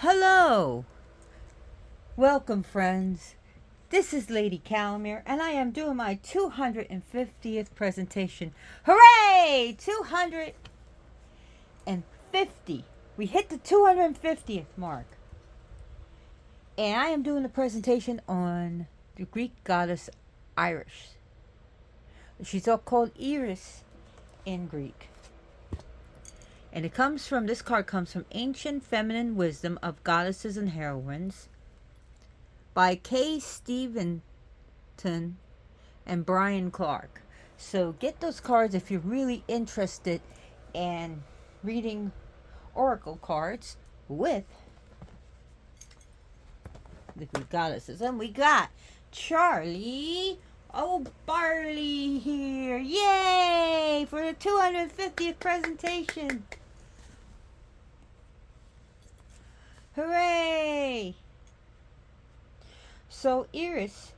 Hello! Welcome, friends. This is Lady Calamere, and I am doing my 250th presentation. Hooray! 250. We hit the 250th mark. And I am doing a presentation on the Greek goddess Iris. She's all called Iris in Greek. And this card comes from Ancient Feminine Wisdom of Goddesses and Heroines by Kay Stevenson and Brian Clark. So get those cards if you're really interested in reading oracle cards with the Greek goddesses. And we got Charlie O'Barley here. Yay! For the 250th presentation. Hooray! So Iris,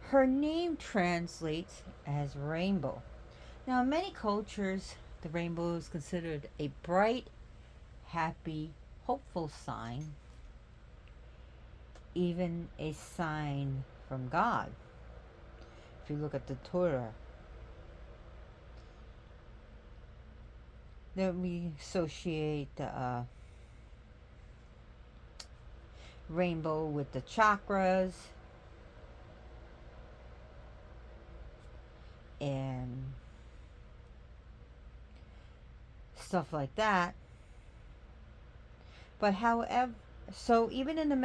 her name translates as rainbow. Now, in many cultures, the rainbow is considered a bright, happy, hopeful sign, even a sign from God. If you look at the Torah, then we associate the rainbow with the chakras and stuff like that. But however, so even in the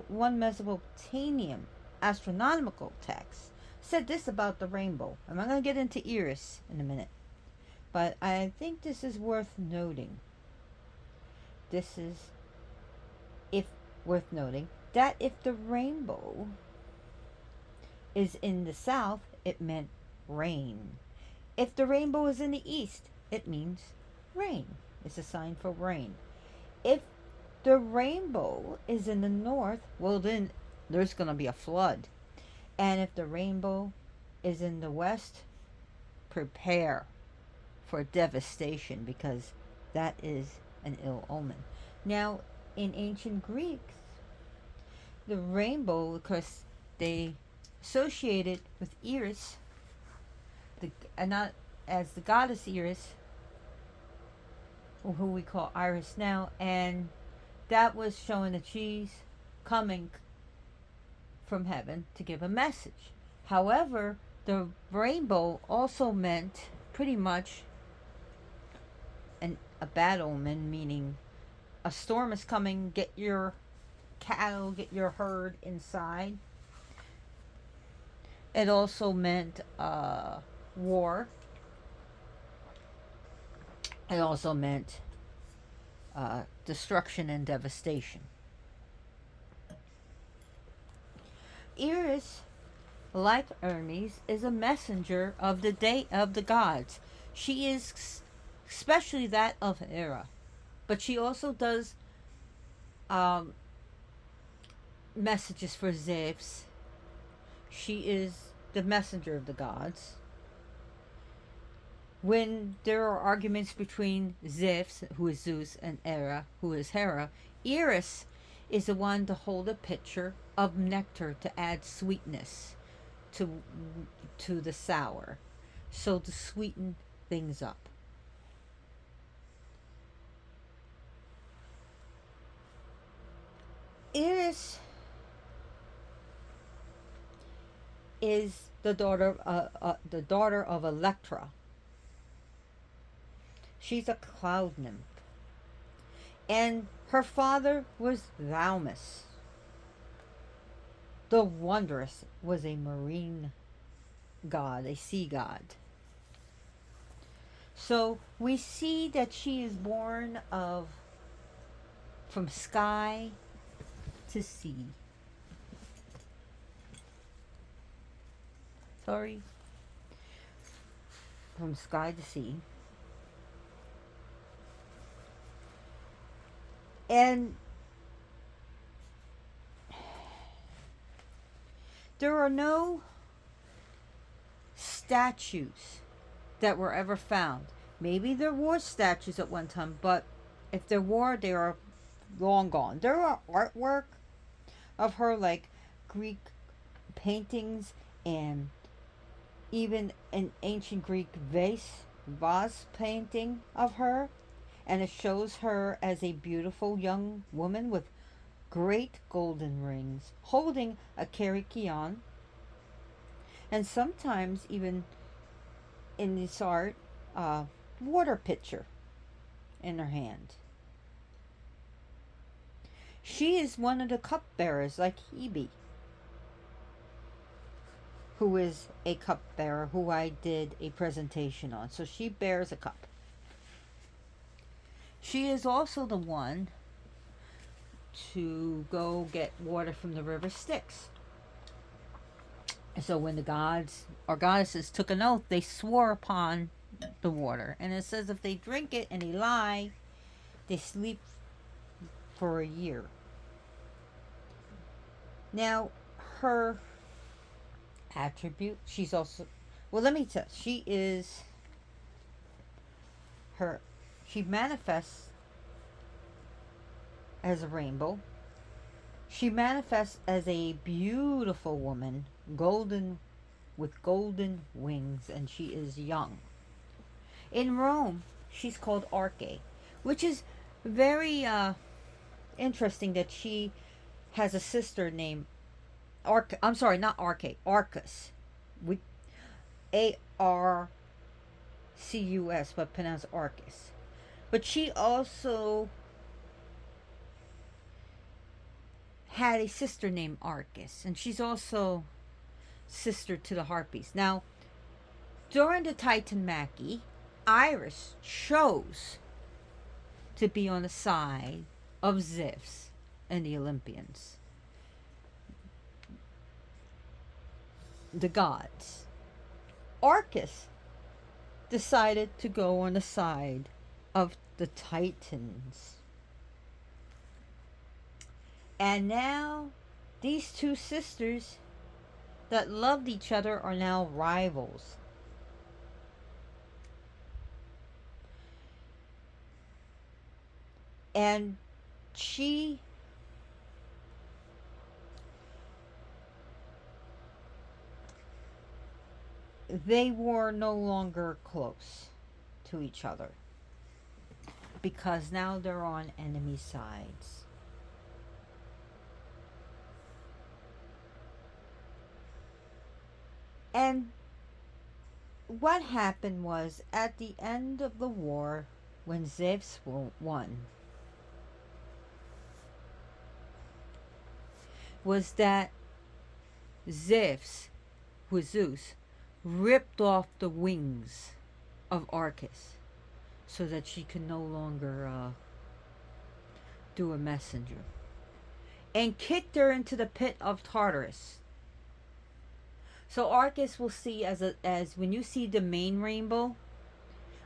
one Mesopotamian astronomical text said this about the rainbow. I'm not going to get into Iris in a minute, but I think this is worth noting. This is worth noting that if the rainbow is in the south, it meant rain. If the rainbow is in the east, it means rain. It's a sign for rain. If the rainbow is in the north, well, then there's going to be a flood. And if the rainbow is in the west, prepare for devastation, because that is an ill omen. Now, in ancient Greeks, the rainbow, because they associated with Iris, not as the goddess Iris, who we call Iris now, and that was showing that she's coming from heaven to give a message. However, the rainbow also meant pretty much a bad omen, meaning a storm is coming, get your cattle, get your herd inside. It also meant war. It also meant destruction and devastation. Iris, like Hermes, is a messenger of the day of the gods. She is especially that of Hera, but she also does messages for Zeus. She is the messenger of the gods. When there are arguments between Zeus, who is Zeus, and Hera, who is Hera, Iris is the one to hold a pitcher of nectar to add sweetness to the sour, so to sweeten things up. Iris is the daughter of Electra. She's a cloud nymph, and her father was Thaumas. The Wondrous was a marine god, a sea god. So we see that she is born from sky to sea. From sky to sea. And there are no statues that were ever found. Maybe there were statues at one time, but if there were, they are long gone. There are artwork of her, like Greek paintings, and even an ancient Greek vase painting of her, and it shows her as a beautiful young woman with great golden rings, holding a kerykeion, and sometimes even in this art, a water pitcher in her hand. She is one of the cupbearers, like Hebe, who is a cupbearer who I did a presentation on. So she bears a cup. She is also the one to go get water from the river Styx. So when the gods or goddesses took an oath, they swore upon the water. And it says if they drink it and they lie, they sleep for a year. Now, her attribute, she's also, well, let me tell, she manifests as a rainbow. She manifests as a beautiful woman, golden, with golden wings, and she is young. In Rome, she's called Arche, which is very interesting that she has a sister named I'm sorry, not Arche, Arcus, with Arcus, but pronounced Arcus. But she also had a sister named Arcus, and she's also sister to the Harpies. Now, during the Titanmachy, Iris chose to be on the side of Zeus and the Olympians, the gods. Arcus decided to go on the side of the Titans. And now these two sisters that loved each other are now rivals. And they were no longer close to each other because now they're on enemy sides. And what happened was, at the end of the war, when Zeus won, was that Zeus, ripped off the wings of Arcus so that she could no longer do a messenger, and kicked her into the pit of Tartarus. So Arcus will see as when you see the main rainbow,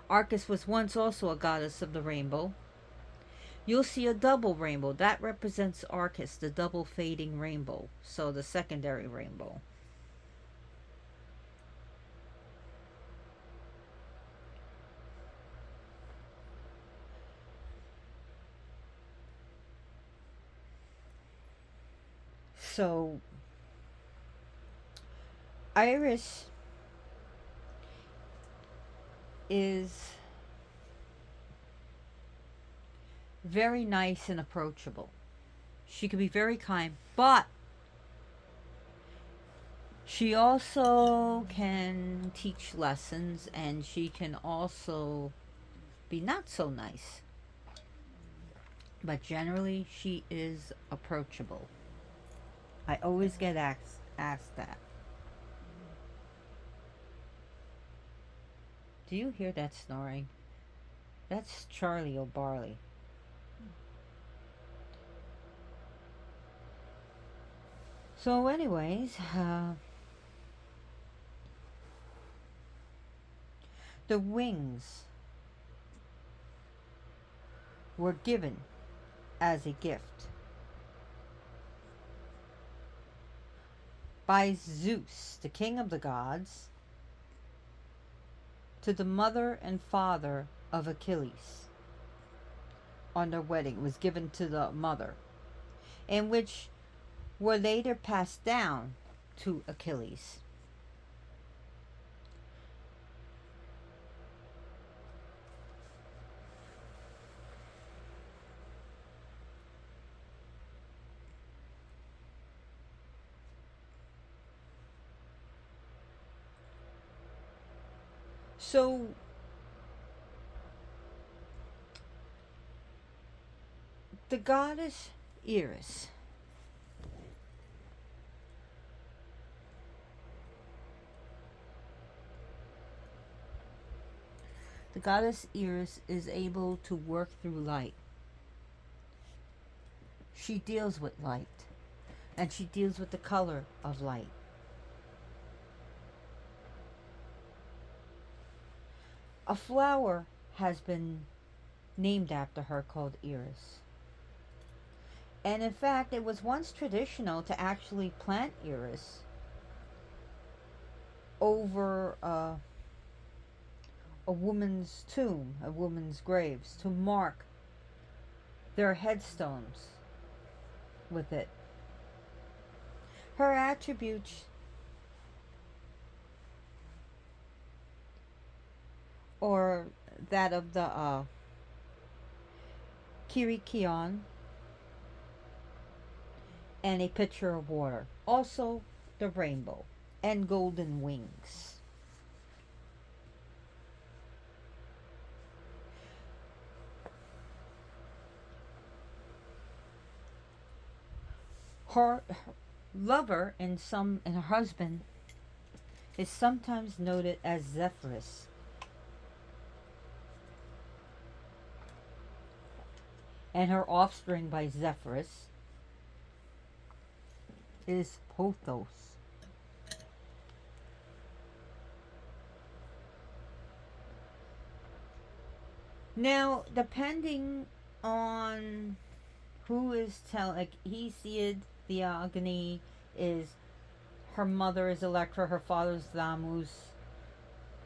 Arcus was once also a goddess of the rainbow. You'll see a double rainbow. That represents Arcus, the double fading rainbow. So the secondary rainbow. So Iris is very nice and approachable. She can be very kind, but she also can teach lessons, and she can also be not so nice. But generally, she is approachable. I always get asked that. Do you hear that snoring? That's Charlie O'Barley. So anyways, the wings were given as a gift by Zeus, the king of the gods, to the mother and father of Achilles. on their wedding. It was given to the mother, and which were later passed down to Achilles. So the goddess Eris, the goddess Eris is able to work through light. She deals with light, and she deals with the color of light. A flower has been named after her called Iris. And in fact, it was once traditional to actually plant iris over a woman's tomb, a woman's graves, to mark their headstones with it. Her attributes or that of the Kirikion and a pitcher of water. Also the rainbow and golden wings. Her lover and her husband is sometimes noted as Zephyrus. And her offspring by Zephyrus is Pothos. Now, depending on who is telling, like Hesiod, Theogony is her mother is Electra, her father is Thamus.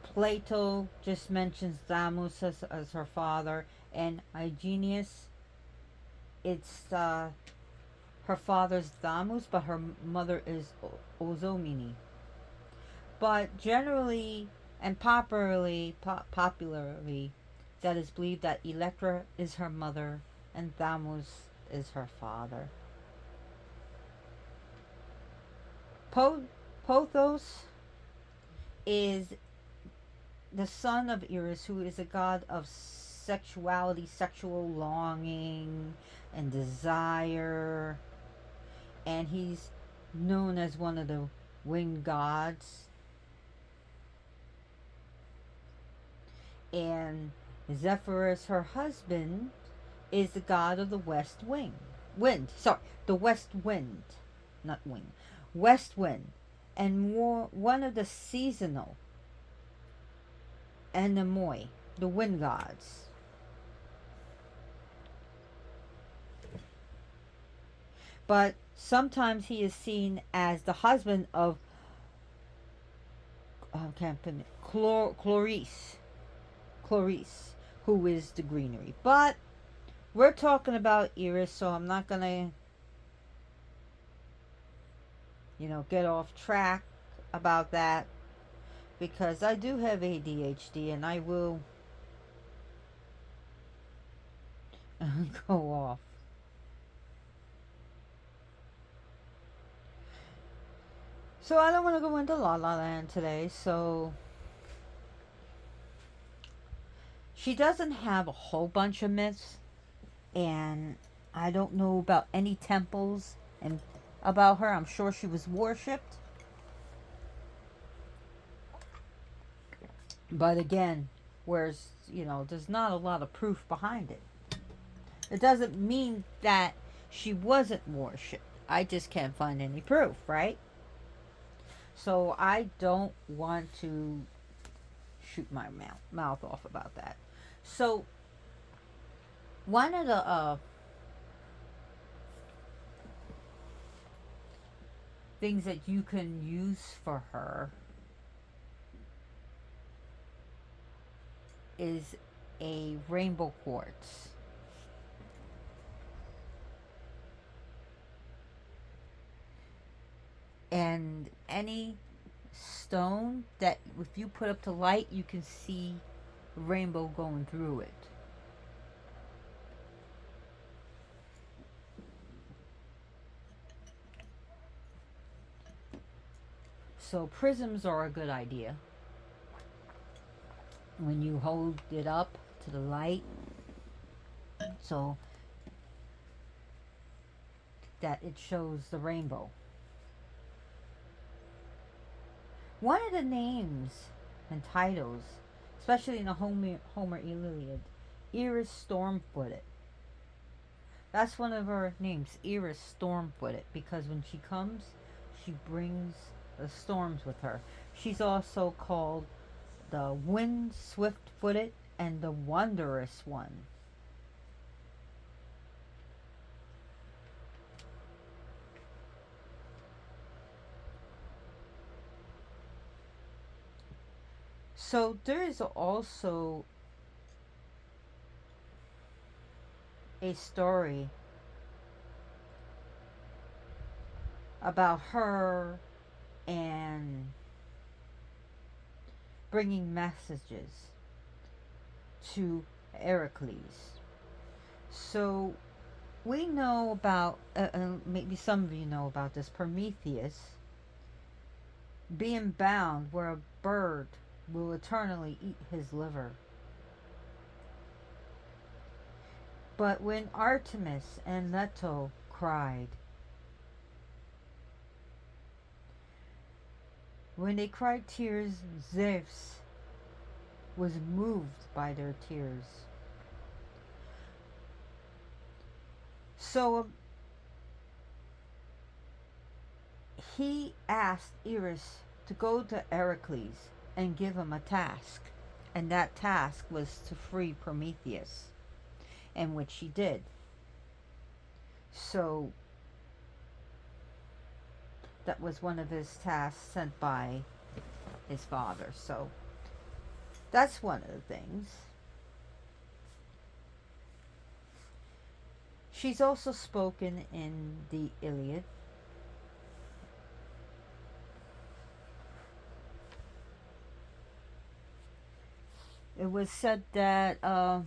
Plato just mentions Thamus as her father, and Hyginus, it's her father's Thamus, but her mother is Ozomini. But generally and popularly, that is believed that Electra is her mother and Thamus is her father. Pothos is the son of Eris, who is a god of sexuality, sexual longing, and desire. And he's known as one of the winged gods. And Zephyrus, her husband, is the god of the west wind. The west wind, not wing. West wind, and one of the seasonal Anemoi, the wind gods. But sometimes he is seen as the husband of Chloris, who is the greenery. But we're talking about Eris, so I'm not gonna get off track about that, because I do have ADHD and I will go off. So I don't want to go into La La Land today, so she doesn't have a whole bunch of myths, and I don't know about any temples and about her. I'm sure she was worshipped. But again, whereas, there's not a lot of proof behind it. It doesn't mean that she wasn't worshipped. I just can't find any proof, right? So I don't want to shoot my mouth off about that. So one of the things that you can use for her is a rainbow quartz. And any stone that if you put up to light, you can see a rainbow going through it. So prisms are a good idea. When you hold it up to the light, so that it shows the rainbow. One of the names and titles, especially in the Homer Iliad, Iris Stormfooted. That's one of her names, Iris Stormfooted, because when she comes, she brings the storms with her. She's also called the Wind Swift-footed and the Wondrous One. So there is also a story about her and bringing messages to Heracles. So we know about, maybe some of you know about this, Prometheus being bound where a bird will eternally eat his liver. But when Artemis and Leto cried, when they cried tears, Zeus was moved by their tears. So he asked Eris to go to Heracles and give him a task. And that task was to free Prometheus, and which she did. So that was one of his tasks sent by his father. So that's one of the things. She's also spoken in the Iliad. It was said that so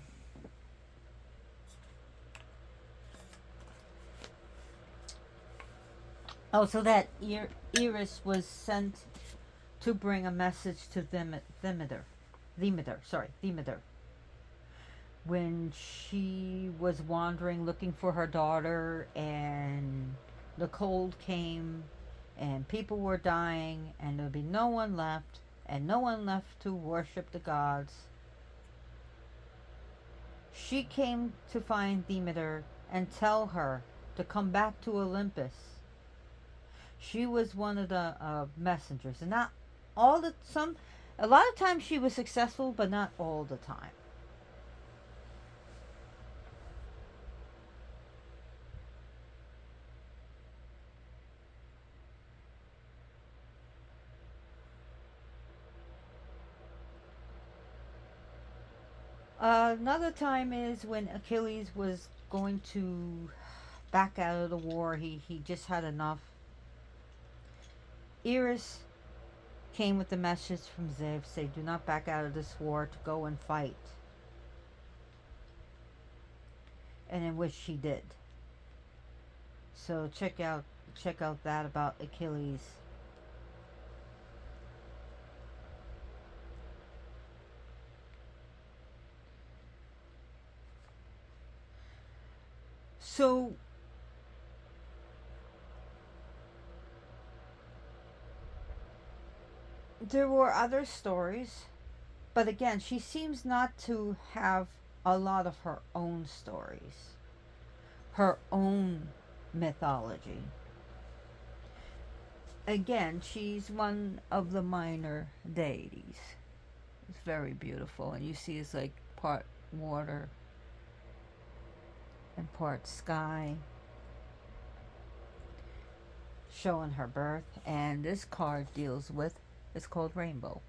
that Eris was sent to bring a message to Demeter. When she was wandering looking for her daughter, and the cold came, and people were dying, and there would be no one left, and no one left to worship the gods. She came to find Demeter and tell her to come back to Olympus. She was one of the messengers, and not all the some. A lot of times she was successful, but not all the time. Another time is when Achilles was going to back out of the war. He just had enough. Eris came with the message from Zeus, say, do not back out of this war, to go and fight. And in which she did. So check out that about Achilles. So there were other stories, but again, she seems not to have a lot of her own stories, her own mythology. Again, she's one of the minor deities. It's very beautiful, and you see it's like part water and part sky, showing her birth. And this card deals with, it's called Rainbow.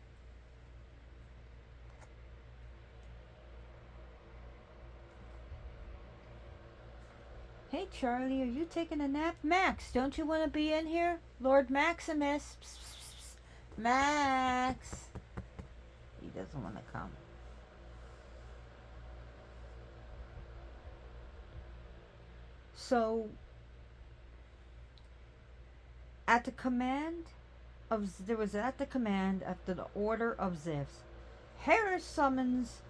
Hey Charlie, are you taking a nap? Max, don't you want to be in here? Lord Maximus. Psst, psst, psst. Max. He doesn't want to come. So, at the command at the order of Zeus, Hera summons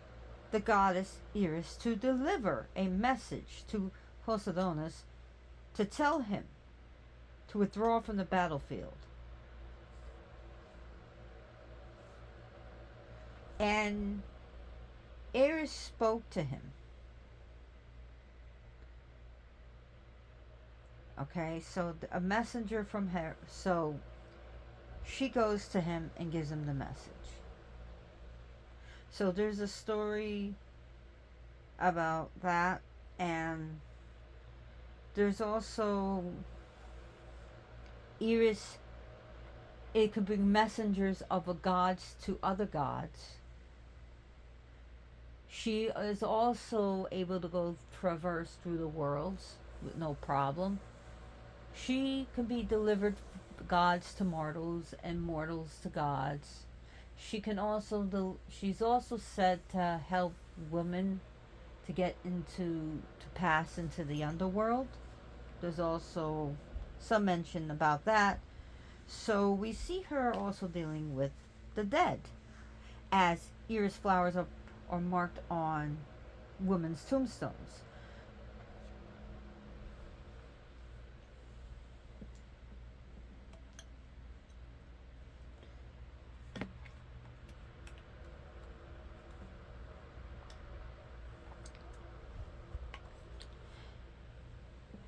the goddess Eris to deliver a message to Poseidonus to tell him to withdraw from the battlefield. And Eris spoke to him. Okay, so a messenger from her. So she goes to him and gives him the message. So there's a story about that, and there's also Eris. It could bring messengers of the gods to other gods. She is also able to go traverse through the worlds with no problem. She can be delivered gods to mortals and mortals to gods. She can also she's also said to help women to get to pass into the underworld. There's also some mention about that. So we see her also dealing with the dead, as Eris flowers are marked on women's tombstones.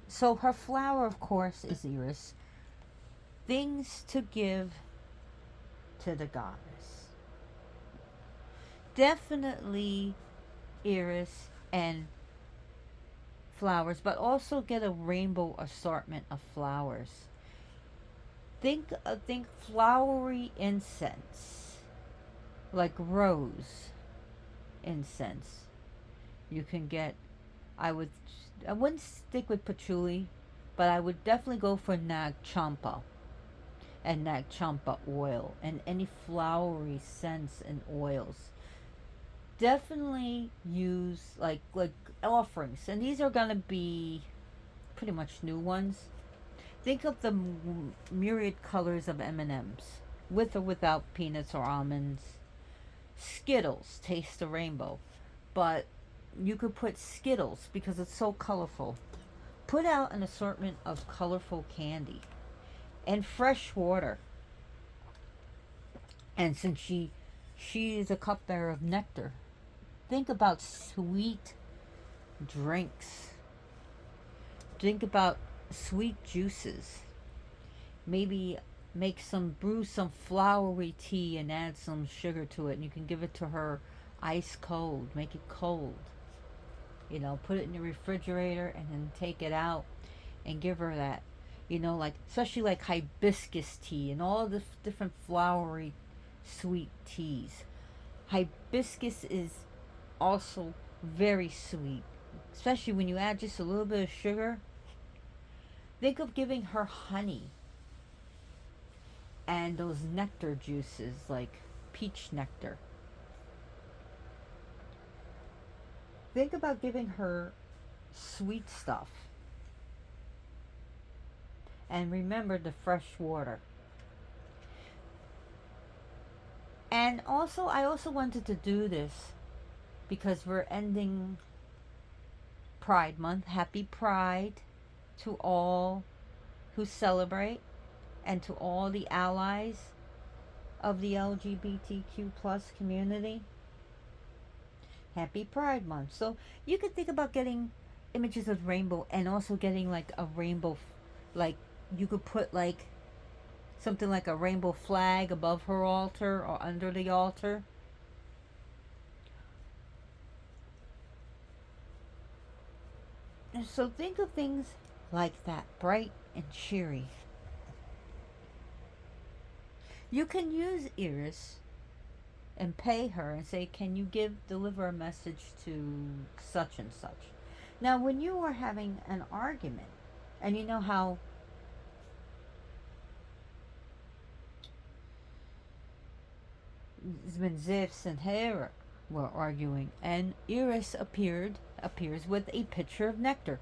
So her flower, of course, is Eris. Things to give to the goddess. Definitely Eris and flowers, but also get a rainbow assortment of flowers. Think flowery incense, like rose incense. You can get. I wouldn't stick with patchouli, but I would definitely go for Nag Champa and Nag Champa oil and any flowery scents and oils. Definitely use like offerings, and these are gonna be pretty much new ones. Think of the myriad colors of M&Ms, with or without peanuts or almonds. Skittles, taste the rainbow, but you could put Skittles because it's so colorful. Put out an assortment of colorful candy and fresh water. And since she is a cupbearer of nectar, think about sweet drinks. Think about sweet juices. Maybe brew some flowery tea and add some sugar to it, and you can give it to her ice cold. Make it cold. Put it in the refrigerator and then take it out and give her that. Like especially like hibiscus tea and all the different flowery sweet teas. Hibiscus is also very sweet, especially when you add just a little bit of sugar. Think of giving her honey and those nectar juices like peach nectar. Think about giving her sweet stuff. And remember the fresh water. And also, I also wanted to do this because we're ending Pride Month. Happy Pride to all who celebrate and to all the allies of the LGBTQ plus community. Happy Pride Month. So you could think about getting images of rainbow and also getting like a rainbow, like you could put like something like a rainbow flag above her altar or under the altar. And so think of things like that, bright and cheery. You can use Eris and pay her and say, can you deliver a message to such and such? Now, when you are having an argument, and you know how when Zeus and Hera were arguing, and Eris appears with a pitcher of nectar.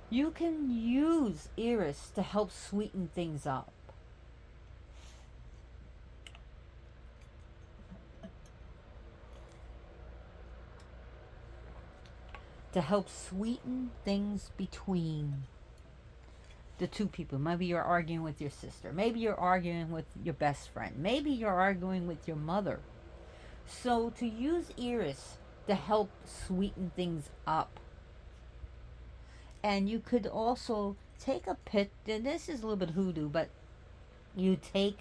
You can use Eris to help sweeten things up. To help sweeten things between the two people. Maybe you're arguing with your sister. Maybe you're arguing with your best friend. Maybe you're arguing with your mother. So to use Eris to help sweeten things up. And you could also take a pit, and this is a little bit hoodoo, but you take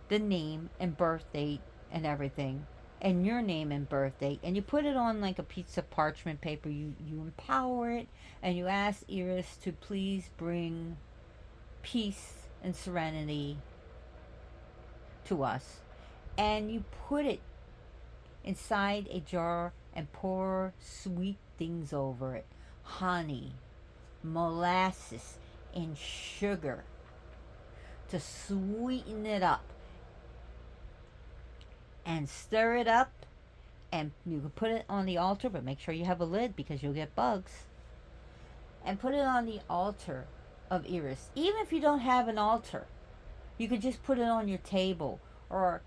the name and birth date and everything, and your name and birth date, and you put it on like a piece of parchment paper. You empower it, and you ask Eris to please bring peace and serenity to us. And you put it inside a jar and pour sweet things over it. Honey, molasses, and sugar to sweeten it up. And stir it up, and you can put it on the altar, but make sure you have a lid because you'll get bugs. And put it on the altar of Eris. Even if you don't have an altar, you could just put it on your table or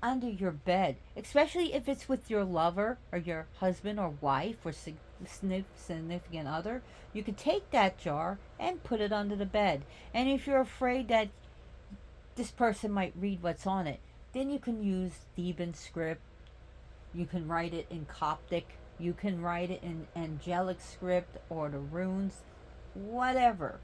under your bed, especially if it's with your lover or your husband or wife or significant other. You could take that jar and put it under the bed. And if you're afraid that this person might read what's on it, then you can use Theban script. You can write it in Coptic. You can write it in angelic script or the runes, whatever.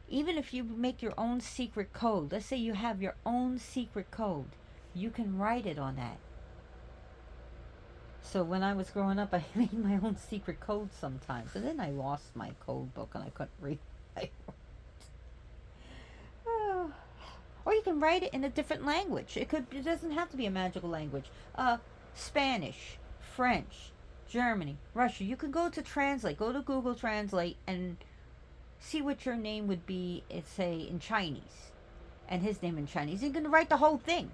Even if you make your own secret code, let's say you have your own secret code, you can write it on that. So when I was growing up, I made my own secret code sometimes, and then I lost my code book and I couldn't read it. Or you can write it in a different language. It doesn't have to be a magical language. Spanish, French, Germany, Russia. You can go to Translate. Go to Google Translate and see what your name would be, say, in Chinese. And his name in Chinese. You can write the whole thing.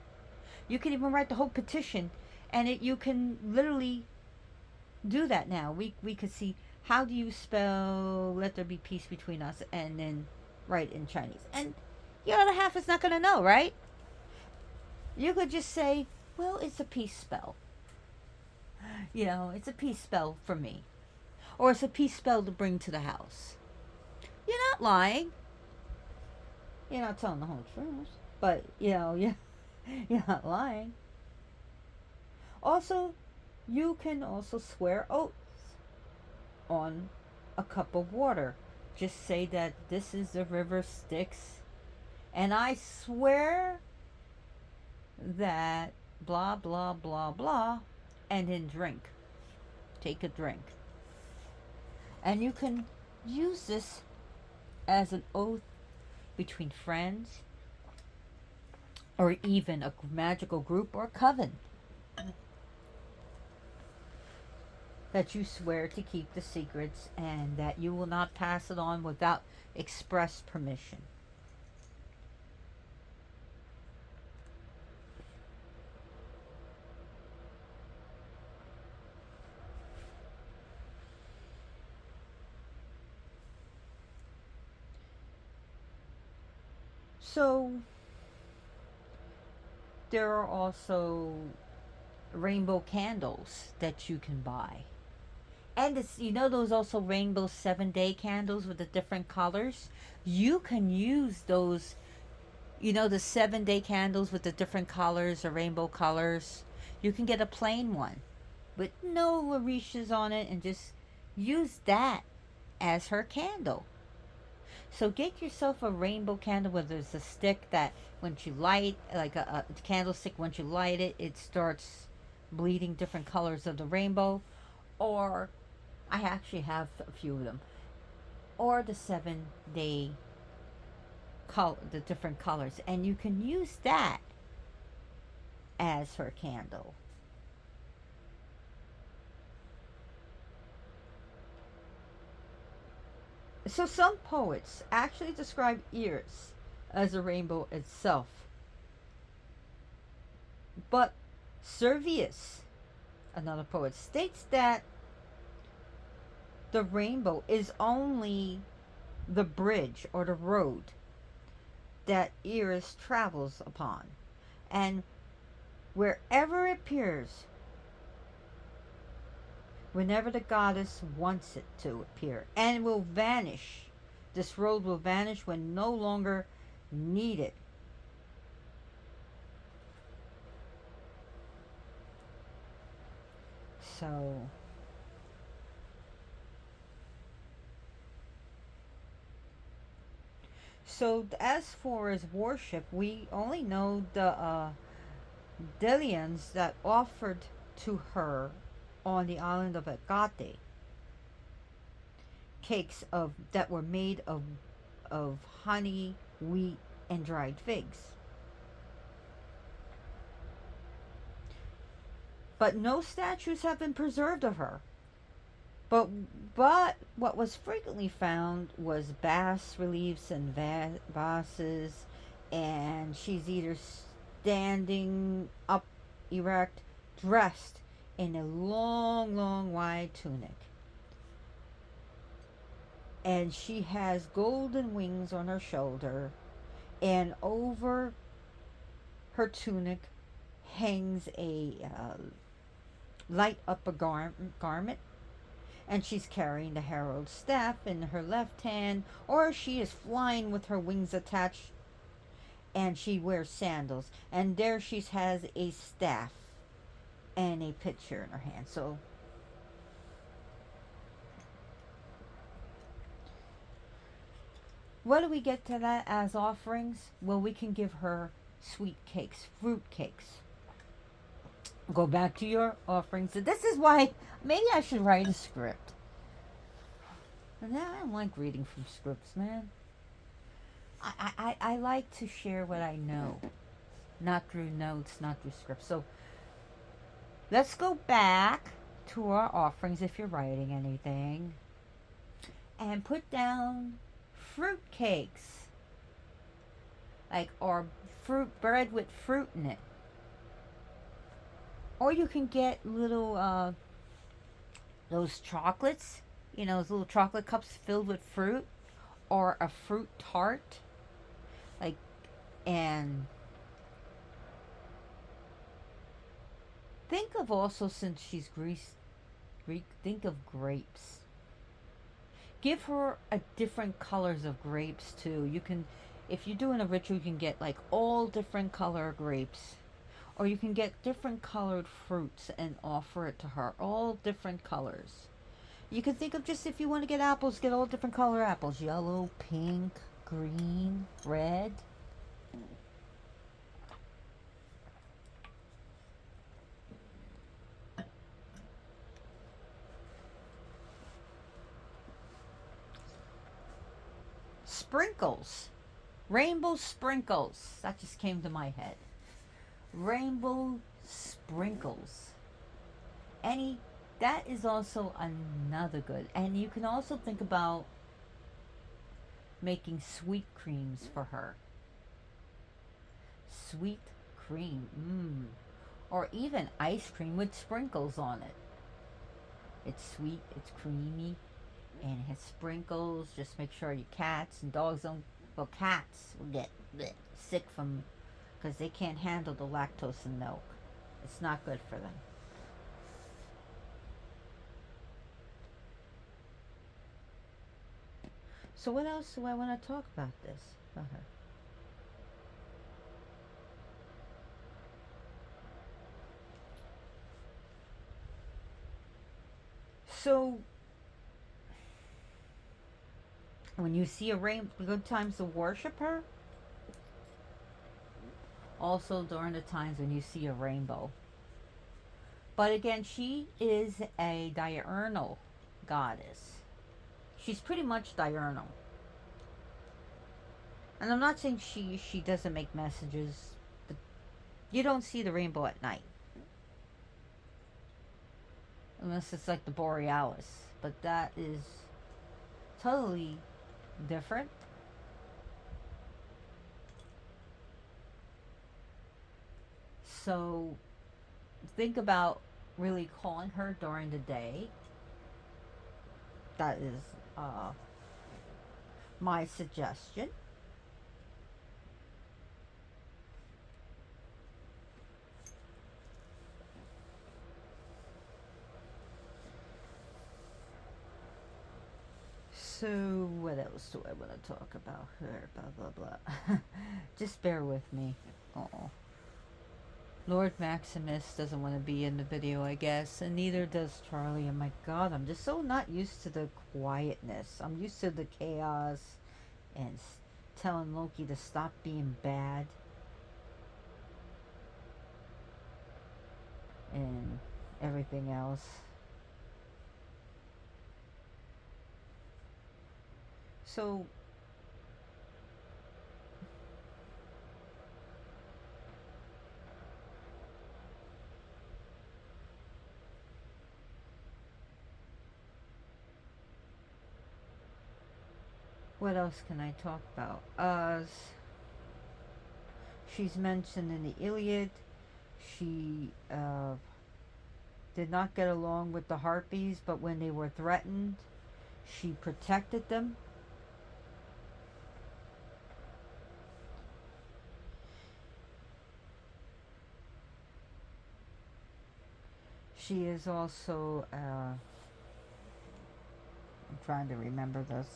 You can even write the whole petition. And you can literally do that now. We could see, how do you spell "let there be peace between us," and then write in Chinese. And your other half is not going to know, right? You could just say, well, it's a peace spell. It's a peace spell for me. Or it's a peace spell to bring to the house. You're not lying. You're not telling the whole truth. But, you're not lying. Also, you can also swear oaths on a cup of water. Just say that this is the river Styx, and I swear that blah, blah, blah, blah, and then drink. Take a drink. And you can use this as an oath between friends, or even a magical group or coven, that you swear to keep the secrets and that you will not pass it on without express permission. So there are also rainbow candles that you can buy. And it's, those also rainbow 7-day candles with the different colors. You can use those, the 7-day candles with the different colors or rainbow colors. You can get a plain one with no Orishas on it and just use that as her candle. So get yourself a rainbow candle, whether it's a stick that once you light, like a candlestick, once you light it, it starts bleeding different colors of the rainbow. Or, I actually have a few of them. Or the 7-day the different colors. And you can use that as her candle. So some poets actually describe Eris as a rainbow itself. But Servius, another poet, states that the rainbow is only the bridge or the road that Eris travels upon. And wherever it appears, whenever the goddess wants it to appear, and will vanish. This road will vanish when no longer needed. So, as for his worship, we only know the Delians that offered to her on the island of Agate cakes of that were made of honey, wheat, and dried figs. But no statues have been preserved of her. But what was frequently found was bas reliefs and vases, and she's either standing up erect, dressed in a long, long, wide tunic. And she has golden wings on her shoulder, and over her tunic hangs a light upper garment, and she's carrying the herald's staff in her left hand, or she is flying with her wings attached, and she wears sandals, and there she has a staff and a pitcher in her hand. So what do we get to that as offerings? Well, we can give her sweet cakes, fruit cakes. Go back to your offerings. So this is why maybe I should write a script. And now I don't like reading from scripts, man. I like to share what I know, not through notes, not through scripts. So let's go back to our offerings if you're writing anything, and put down fruit cakes, like, or fruit bread with fruit in it. Or you can get little those chocolates, those little chocolate cups filled with fruit, or a fruit tart, like, and think of also, since she's Greek, think of grapes. Give her a different colors of grapes too. You can, if you're doing a ritual, you can get like all different color grapes, or you can get different colored fruits and offer it to her, all different colors. You can think of, just if you want to get apples, get all different color apples: yellow, pink, green, red. Sprinkles, rainbow sprinkles, that just came to my head. Rainbow sprinkles, any, that is also another good. And you can also think about making sweet creams for her. Sweet cream, or even ice cream with sprinkles on it. It's sweet, it's creamy, and it has sprinkles. Just make sure your cats and dogs don't, well, cats will get sick from, because they can't handle the lactose in milk. It's not good for them. So what else do I want to talk about this about her? So when you see a rainbow, good times to worship her. Also during the times when you see a rainbow. But again, she is a diurnal goddess. She's pretty much diurnal. And I'm not saying she doesn't make messages, but you don't see the rainbow at night. Unless it's like the Borealis. But that is totally different. So think about really calling her during the day. That is uh, my suggestion. So, what else do I want to talk about here? Blah, blah, blah. Just bear with me. Oh. Lord Maximus doesn't want to be in the video, I guess, and neither does Charlie. And my god, I'm just so not used to the quietness. I'm used to the chaos and telling Loki to stop being bad and everything else. So, what else can I talk about? She's mentioned in the Iliad. She did not get along with the Harpies, but when they were threatened, she protected them. She is also, I'm trying to remember this.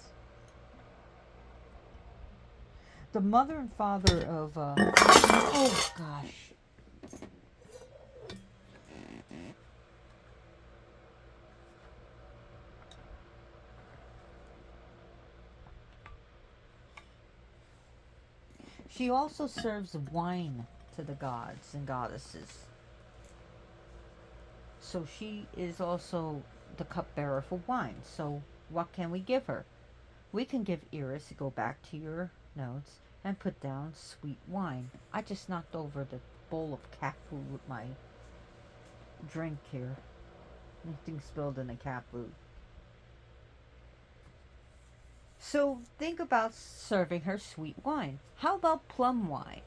The mother and father of, oh gosh. She also serves wine to the gods and goddesses. So she is also the cupbearer for wine. So what can we give her? We can give Iris, go back to your notes, and put down sweet wine. I just knocked over the bowl of cat food with my drink here. Anything spilled in the cat food. So think about serving her sweet wine. How about plum wine?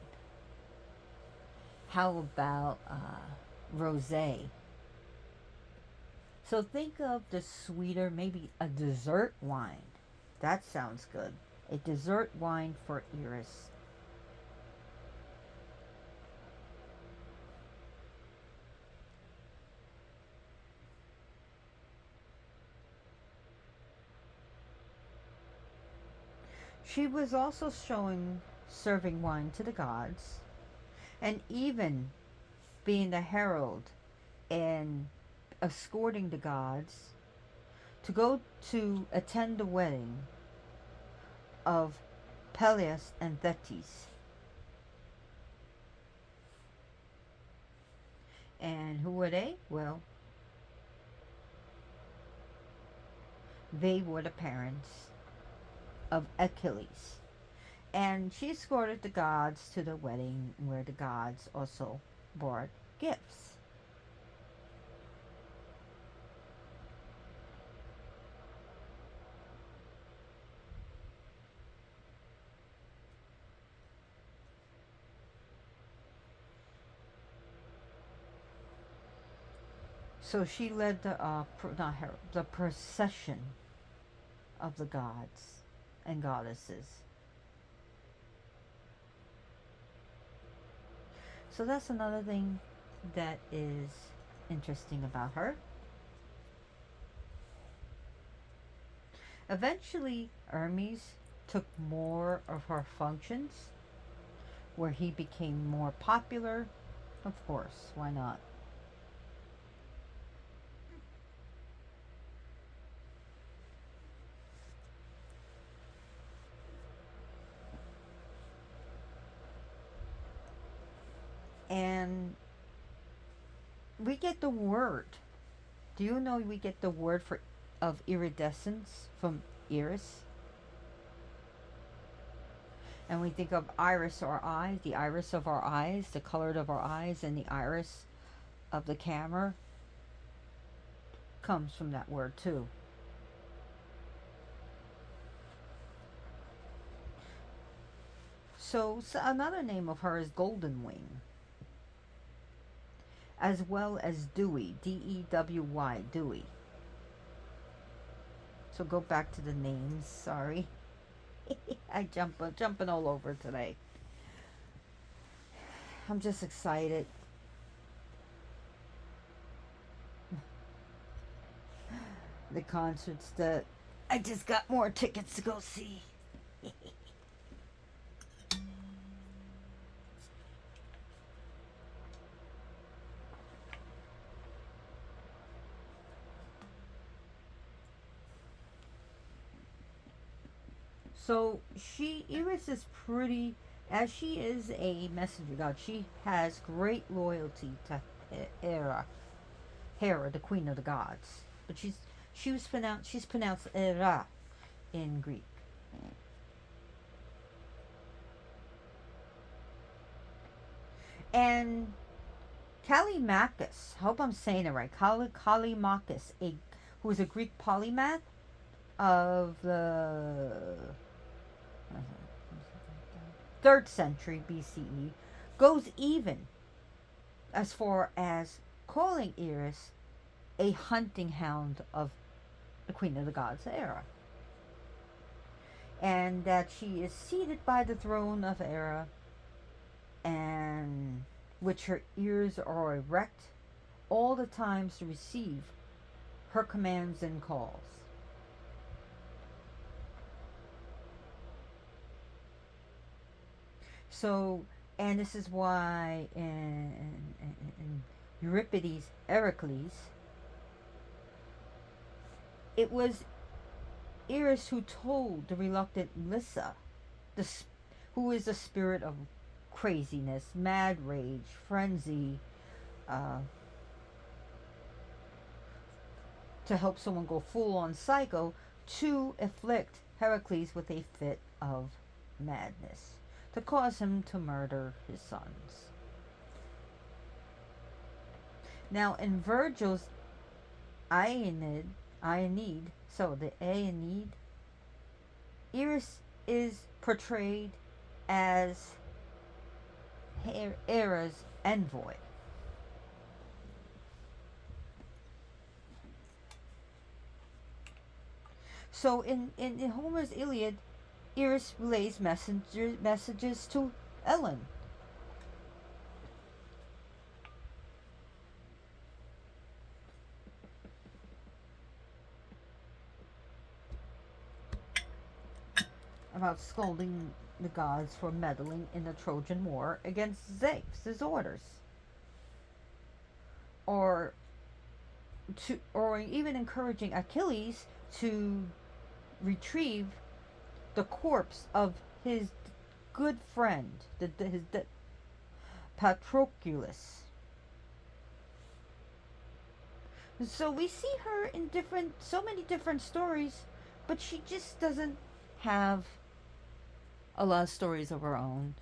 How about rosé? So think of the sweeter, maybe a dessert wine. That sounds good. A dessert wine for Iris. She was also showing serving wine to the gods and even being the herald and escorting the gods to go to attend the wedding of Peleus and Thetis. And who were they? Well, they were the parents of Achilles. And she escorted the gods to the wedding where the gods also brought gifts. So she led the the procession of the gods and goddesses. So that's another thing that is interesting about her. Eventually, Hermes took more of her functions, where he became more popular. Of course, why not? And we get the word. Do you know we get the word for of iridescence from Iris? And we think of iris, our eyes, the iris of our eyes, the color of our eyes, and the iris of the camera comes from that word too. So another name of her is Golden Wing, as well as Dewy, Dewy, Dewy. So go back to the names. Sorry, jumping all over today. I'm just excited. The concerts that I just got more tickets to go see. So Iris is pretty, as she is a messenger god. She has great loyalty to Hera, the queen of the gods. But she's pronounced Hera in Greek. And Callimachus, I hope I'm saying it right. Callimachus, who is a Greek polymath of the 3rd century BCE, goes even as far as calling Eris a hunting hound of the Queen of the Gods Hera, and that she is seated by the throne of Hera, and which her ears are erect all the times to receive her commands and calls. So, and this is why in Euripides' Heracles, it was Eris who told the reluctant Lyssa, who is the spirit of craziness, mad rage, frenzy, to help someone go full on psycho, to afflict Heracles with a fit of madness, to cause him to murder his sons. Now, in Virgil's Aeneid, so the Aeneid, Eris is portrayed as Hera's envoy. So in Homer's Iliad, Eris relays messages to Ellen. About scolding the gods for meddling in the Trojan War against Zeus' orders. Or even encouraging Achilles to retrieve the corpse of his good friend, his Patroclus. So we see her in so many different stories, but she just doesn't have a lot of stories of her own.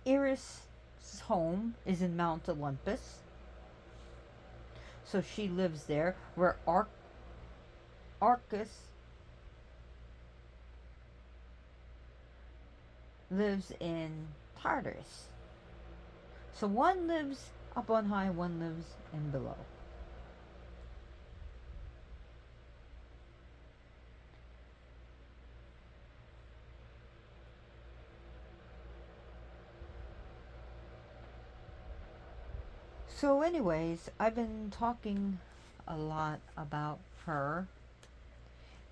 Eris' home is in Mount Olympus, so she lives there, where Arcus lives in Tartarus. So one lives up on high, one lives in below. So anyways, I've been talking a lot about her,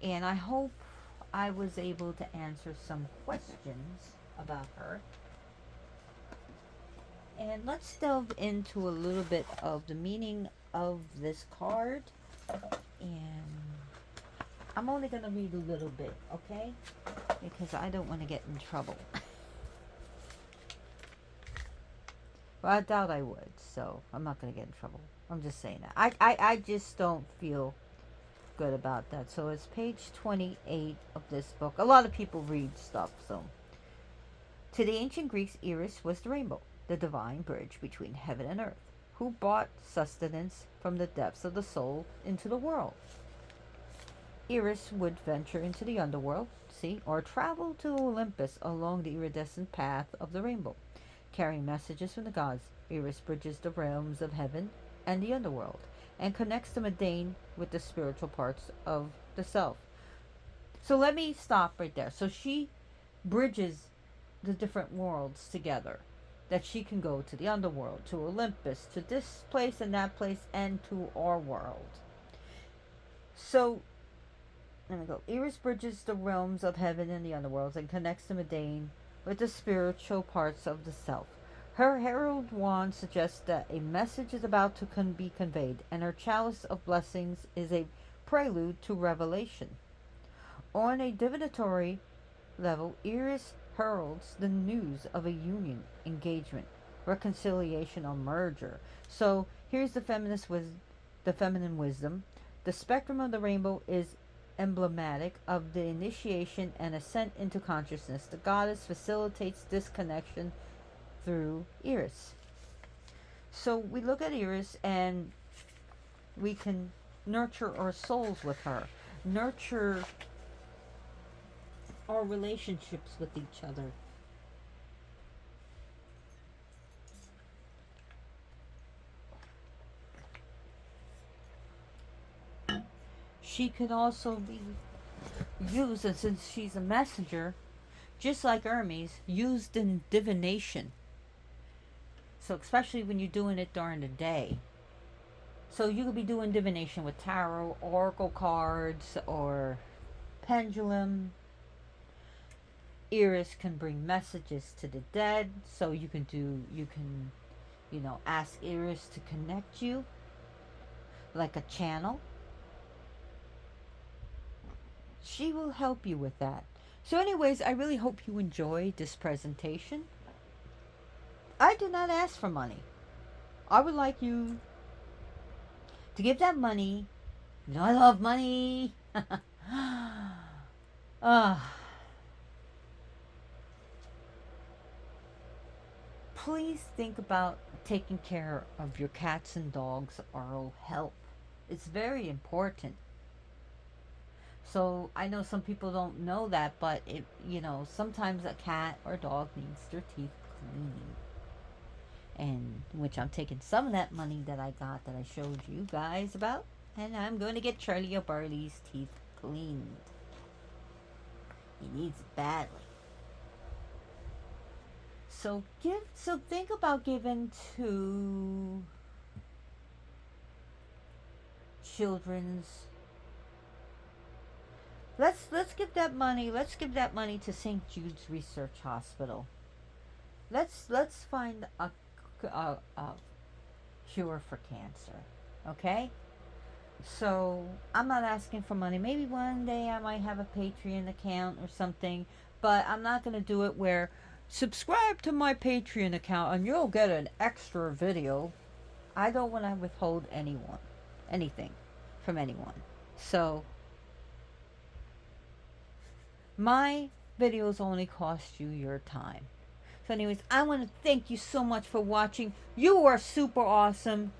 and I hope I was able to answer some questions about her. And let's delve into a little bit of the meaning of this card. And I'm only going to read a little bit, okay? Because I don't want to get in trouble. Well, I doubt I would, so I'm not going to get in trouble. I'm just saying that. I just don't feel good about that. So it's page 28 of this book. A lot of people read stuff, so. To the ancient Greeks, Eris was the rainbow, the divine bridge between heaven and earth, who brought sustenance from the depths of the soul into the world. Eris would venture into the underworld, galaxy or travel to Olympus along the iridescent path of the rainbow, carrying messages from the gods. Eris bridges the realms of heaven and the underworld and connects the mundane with the spiritual parts of the self. So let me stop right there. So she bridges the different worlds together. That she can go to the underworld, to Olympus, to this place and that place, and to our world. So, let me go. Eris bridges the realms of heaven and the underworlds and connects the mundane with the spiritual parts of the self. Her herald wand suggests that a message is about to be conveyed, and her chalice of blessings is a prelude to revelation. On a divinatory level, Eris heralds the news of a union, engagement, reconciliation, or merger. So here's the feminine wisdom. The spectrum of the rainbow is emblematic of the initiation and ascent into consciousness. The goddess facilitates this connection through Eris. So we look at Eris and we can nurture our souls with her, nurture our relationships with each other. She can also be used, and since she's a messenger, just like Hermes, used in divination. So especially when you're doing it during the day. So you could be doing divination with tarot, oracle cards, or pendulum. Eris can bring messages to the dead, so you can ask Eris to connect you like a channel. She will help you with that. So anyways, I really hope you enjoyed this presentation. I did not ask for money. I would like you to give that money. You know I love money. Please think about taking care of your cats and dogs' oral health. It's very important. So I know some people don't know that, but sometimes a cat or dog needs their teeth cleaning. And which I'm taking some of that money that I got that I showed you guys about, and I'm going to get Charlie O'Barley's teeth cleaned. He needs it badly. So think about giving to children's. Let's give that money. Let's give that money to St. Jude's Research Hospital. Let's find a cure for cancer. Okay? So I'm not asking for money. Maybe one day I might have a Patreon account or something, but I'm not going to do it where subscribe to my Patreon account and you'll get an extra video. I don't want to withhold anything from anyone. So my videos only cost you your time. So anyways, I want to thank you so much for watching. You are super awesome.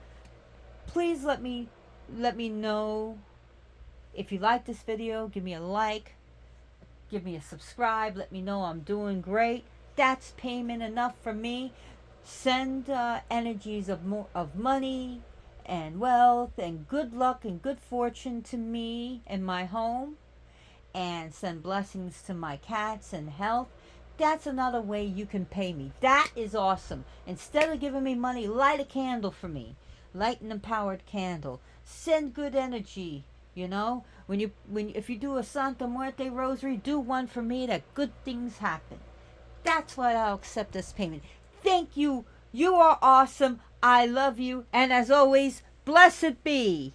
Please let me know if you like this video. Give me a like. Give me a subscribe. Let me know I'm doing great. That's payment enough for me. Send energies of money and wealth and good luck and good fortune to me and my home. And send blessings to my cats and health. That's another way you can pay me. That is awesome. Instead of giving me money, light a candle for me. Light an empowered candle. Send good energy. If you do a Santa Muerte rosary, do one for me that good things happen. That's what I'll accept as payment. Thank you. You are awesome. I love you. And as always, blessed be.